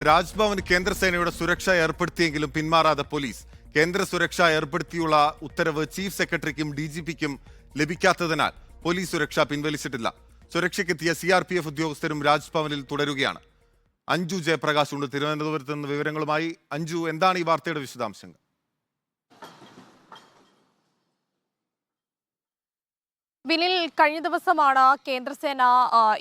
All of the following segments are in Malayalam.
രാജ്ഭവന് കേന്ദ്രസേനയുടെ സുരക്ഷ ഏർപ്പെടുത്തിയെങ്കിലും പിന്മാറാതെ പോലീസ്. കേന്ദ്ര സുരക്ഷ ഏർപ്പെടുത്തിയുള്ള ഉത്തരവ് ചീഫ് സെക്രട്ടറിക്കും DGPക്കും ലഭിക്കാത്തതിനാൽ പോലീസ് സുരക്ഷ പിൻവലിച്ചിട്ടില്ല. സുരക്ഷയ്ക്കെത്തിയ CRPF ഉദ്യോഗസ്ഥരും രാജ്ഭവനിൽ തുടരുകയാണ്. അഞ്ജു ജയപ്രകാശ് ഉണ്ട് തിരുവനന്തപുരത്ത് നിന്ന് വിവരങ്ങളുമായി. അഞ്ജു, എന്താണ് ഈ വാർത്തയുടെ വിശദാംശങ്ങൾ? ബിനിൽ, കഴിഞ്ഞ ദിവസമാണ് കേന്ദ്രസേന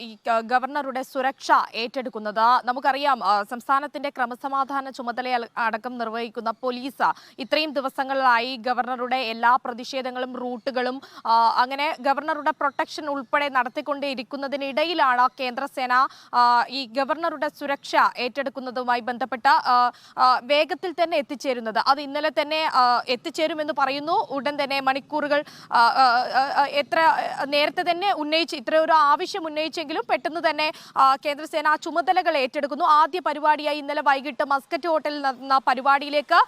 ഈ ഗവർണറുടെ സുരക്ഷ ഏറ്റെടുക്കുന്നത്. നമുക്കറിയാം, സംസ്ഥാനത്തിന്റെ ക്രമസമാധാന ചുമതല അടക്കം നിർവഹിക്കുന്ന പോലീസ് ഇത്രയും ദിവസങ്ങളിലായി ഗവർണറുടെ എല്ലാ പ്രതിഷേധങ്ങളും റൂട്ടുകളും അങ്ങനെ ഗവർണറുടെ പ്രൊട്ടക്ഷൻ ഉൾപ്പെടെ നടത്തിക്കൊണ്ടിരിക്കുന്നതിനിടയിലാണ് കേന്ദ്രസേന ഈ ഗവർണറുടെ സുരക്ഷ ഏറ്റെടുക്കുന്നതുമായി ബന്ധപ്പെട്ട വേഗത്തിൽ തന്നെ എത്തിച്ചേരുന്നത്. അത് ഇന്നലെ തന്നെ എത്തിച്ചേരുമെന്ന് പറയുന്നു. ഉടൻ തന്നെ മണിക്കൂറുകൾ നേരത്തെ തന്നെ ഇത്ര ഒരു ആവശ്യം ഉന്നയിച്ചെങ്കിലും പെട്ടെന്ന് തന്നെ കേന്ദ്രസേന ചുമതലകൾ ഏറ്റെടുക്കുന്നു. ആദ്യ പരിപാടിയായി ഇന്നലെ വൈകിട്ട് മസ്കറ്റ് ഹോട്ടലിൽ നടന്ന പരിപാടിയിലേക്ക്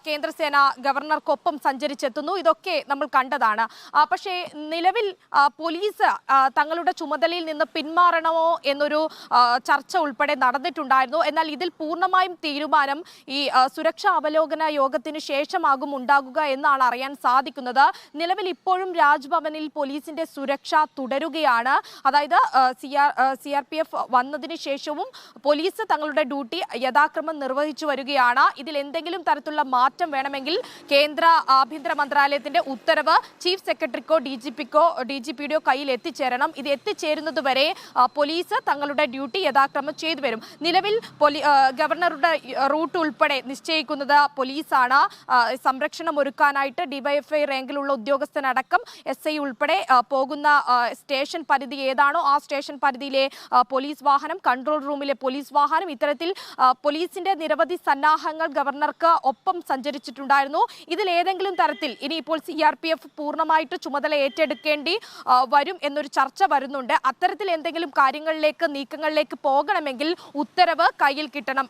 കേന്ദ്രസേന ഗവർണർക്കൊപ്പം സഞ്ചരിച്ചെത്തുന്നു. ഇതൊക്കെ നമ്മൾ കണ്ടതാണ്. പക്ഷേ നിലവിൽ പോലീസ് തങ്ങളുടെ ചുമതലയിൽ നിന്ന് പിന്മാറണമോ എന്നൊരു ചർച്ച ഉൾപ്പെടെ നടന്നിട്ടുണ്ടായിരുന്നു. എന്നാൽ ഇതിൽ പൂർണ്ണമായും തീരുമാനം ഈ സുരക്ഷാ അവലോകന യോഗത്തിന് ശേഷമാകും ഉണ്ടാകുക എന്നാണ് അറിയാൻ സാധിക്കുന്നത്. നിലവിൽ ഇപ്പോഴും രാജ്ഭവനിൽ പോലീസിന്റെ സുരക്ഷ തുടരുകയാണ്. അതായത് CRPF വന്നതിന് ശേഷവും പോലീസ് തങ്ങളുടെ ഡ്യൂട്ടി യഥാക്രമം നിർവഹിച്ചു വരികയാണ്. ഇതിൽ എന്തെങ്കിലും തരത്തിലുള്ള മാറ്റം വേണമെങ്കിൽ കേന്ദ്ര ആഭ്യന്തര മന്ത്രാലയത്തിന്റെ ഉത്തരവ് ചീഫ് സെക്രട്ടറിക്കോ DGPയുടെയോ കയ്യിൽ എത്തിച്ചേരണം. ഇത് എത്തിച്ചേരുന്നതുവരെ പോലീസ് തങ്ങളുടെ ഡ്യൂട്ടി യഥാക്രമം ചെയ്തു വരും. നിലവിൽ ഗവർണറുടെ റൂട്ട് ഉൾപ്പെടെ നിശ്ചയിക്കുന്നത് പോലീസാണ്. സംരക്ഷണം ഒരുക്കാനായിട്ട് DYFI റാങ്കിലുള്ള ഉദ്യോഗസ്ഥനടക്കം SI ഉൾപ്പെടെ പോകുന്ന സ്റ്റേഷൻ പരിധി ഏതാണോ ആ സ്റ്റേഷൻ പരിധിയിലെ പോലീസ് വാഹനം, കൺട്രോൾ റൂമിലെ പോലീസ് വാഹനം, ഇത്തരത്തിൽ പോലീസിന്റെ നിരവധി സന്നാഹങ്ങൾ ഗവർണർക്ക് ഒപ്പം സഞ്ചരിച്ചിട്ടുണ്ടായിരുന്നു. ഇതിൽ ഏതെങ്കിലും തരത്തിൽ ഇനിയിപ്പോൾ CRPF പൂർണ്ണമായിട്ട് ചുമതല ഏറ്റെടുക്കേണ്ടി വരും എന്നൊരു ചർച്ച വരുന്നുണ്ട്. അത്തരത്തിൽ എന്തെങ്കിലും നീക്കങ്ങളിലേക്ക് പോകണമെങ്കിൽ ഉത്തരവ് കയ്യിൽ കിട്ടണം.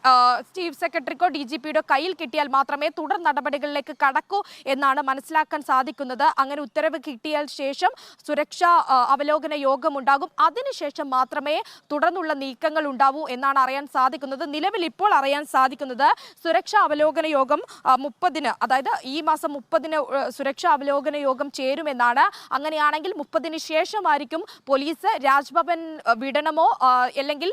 ചീഫ് സെക്രട്ടറിക്കോ DGPയുടെ കയ്യിൽ കിട്ടിയാൽ മാത്രമേ തുടർ നടപടികളിലേക്ക് കടക്കൂ എന്നാണ് മനസ്സിലാക്കാൻ സാധിക്കുന്നത്. അങ്ങനെ ഉത്തരവ് കിട്ടിയാൽ ശേഷം സുരക്ഷാ അവലോകന യോഗം ഉണ്ടാകും. അതിനുശേഷം മാത്രമേ തുടർന്നുള്ള നീക്കങ്ങൾ ഉണ്ടാവൂ എന്നാണ് അറിയാൻ സാധിക്കുന്നത്. നിലവിൽ ഇപ്പോൾ അറിയാൻ സാധിക്കുന്നത് സുരക്ഷാ അവലോകന യോഗം 30-ന്, അതായത് ഈ മാസം 30-ന് സുരക്ഷാ അവലോകന യോഗം ചേരുമെന്നാണ്. അങ്ങനെയാണെങ്കിൽ 30-ന് ശേഷമായിരിക്കും പോലീസ് രാജ്ഭവൻ വിടണമോ അല്ലെങ്കിൽ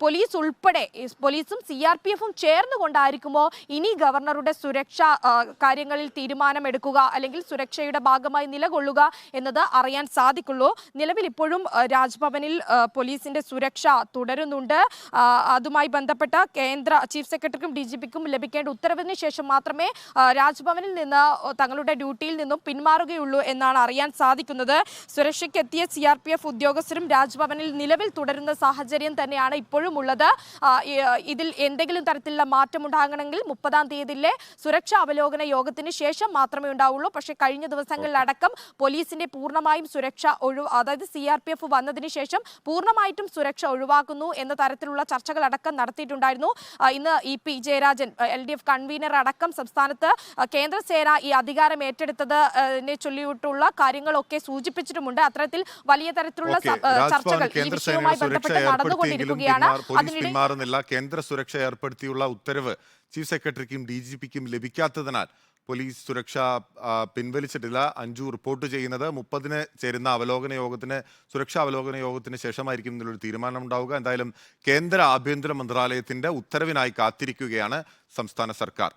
പോലീസ് ഉൾപ്പെടെ പോലീസും CRPFും ചേർന്നുകൊണ്ടായിരിക്കുമോ ഇനി ഗവർണറുടെ സുരക്ഷാ കാര്യങ്ങളിൽ തീരുമാനമെടുക്കുക അല്ലെങ്കിൽ സുരക്ഷയുടെ ഭാഗമായി നിലകൊള്ളുക എന്നത് അറിയാൻ സാധിക്കുള്ളൂ. നിലവിൽ ഇപ്പോഴും രാജ്ഭവനിൽ പോലീസിന്റെ സുരക്ഷ തുടരുന്നുണ്ട്. അതുമായി ബന്ധപ്പെട്ട കേന്ദ്ര ചീഫ് സെക്രട്ടറിക്കും DGPക്കും ലഭിക്കേണ്ട ഉത്തരവിന് ശേഷം മാത്രമേ രാജ്ഭവനിൽ നിന്ന് തങ്ങളുടെ ഡ്യൂട്ടിയിൽ നിന്നും പിന്മാറുകയുള്ളൂ എന്നാണ് അറിയാൻ സാധിക്കുന്നത്. സുരക്ഷയ്ക്കെത്തിയ CRPF ഉദ്യോഗസ്ഥരും രാജ്ഭവനിൽ നിലവിൽ തുടരുന്ന സാഹചര്യം തന്നെയാണ് ഇപ്പോഴും ഉള്ളത്. ഇതിൽ എന്തെങ്കിലും തരത്തിലുള്ള മാറ്റമുണ്ടാകണമെങ്കിൽ 30-ാം തീയതിയിലെ സുരക്ഷാ അവലോകന യോഗത്തിന് ശേഷം മാത്രമേ ഉണ്ടാവുള്ളൂ. പക്ഷേ കഴിഞ്ഞ ദിവസങ്ങളിലടക്കം പോലീസിന്റെ പൂർണ്ണമായും സുരക്ഷ അതായത് CRPF വന്നതിന് ശേഷം പൂർണ്ണമായിട്ടും സുരക്ഷ ഒഴിവാക്കുന്നു എന്ന തരത്തിലുള്ള ചർച്ചകളടക്കം നടത്തിയിട്ടുണ്ടായിരുന്നു. ഇന്ന് EP ജയരാജൻ LDF കൺവീനർ അടക്കം സംസ്ഥാനത്ത് കേന്ദ്രസേന ഈ അധികാരം ഏറ്റെടുത്തതിനെ ചൊല്ലിയിട്ടുള്ള കാര്യങ്ങളൊക്കെ സൂചിപ്പിച്ചിട്ടുമുണ്ട്. അത്തരത്തിൽ വലിയ തരത്തിലുള്ള ചർച്ചകൾ ഈ വിഷയവുമായി ബന്ധപ്പെട്ട് നടന്നുകൊണ്ടിരിക്കുകയാണ്. പിന്മാറുന്നില്ല. കേന്ദ്ര സുരക്ഷ ഏർപ്പെടുത്തിയുള്ള ഉത്തരവ് ചീഫ് സെക്രട്ടറിക്കും DGPക്കും ലഭിക്കാത്തതിനാൽ പോലീസ് സുരക്ഷ പിൻവലിച്ചിട്ടില്ല. അഞ്ജു റിപ്പോർട്ട് ചെയ്യുന്നത് 30-ന് ചേരുന്ന സുരക്ഷാ അവലോകന യോഗത്തിന് ശേഷമായിരിക്കും ഇതിലൊരു തീരുമാനം ഉണ്ടാവുക. എന്തായാലും കേന്ദ്ര ആഭ്യന്തര മന്ത്രാലയത്തിന്റെ ഉത്തരവിനായി കാത്തിരിക്കുകയാണ് സംസ്ഥാന സർക്കാർ.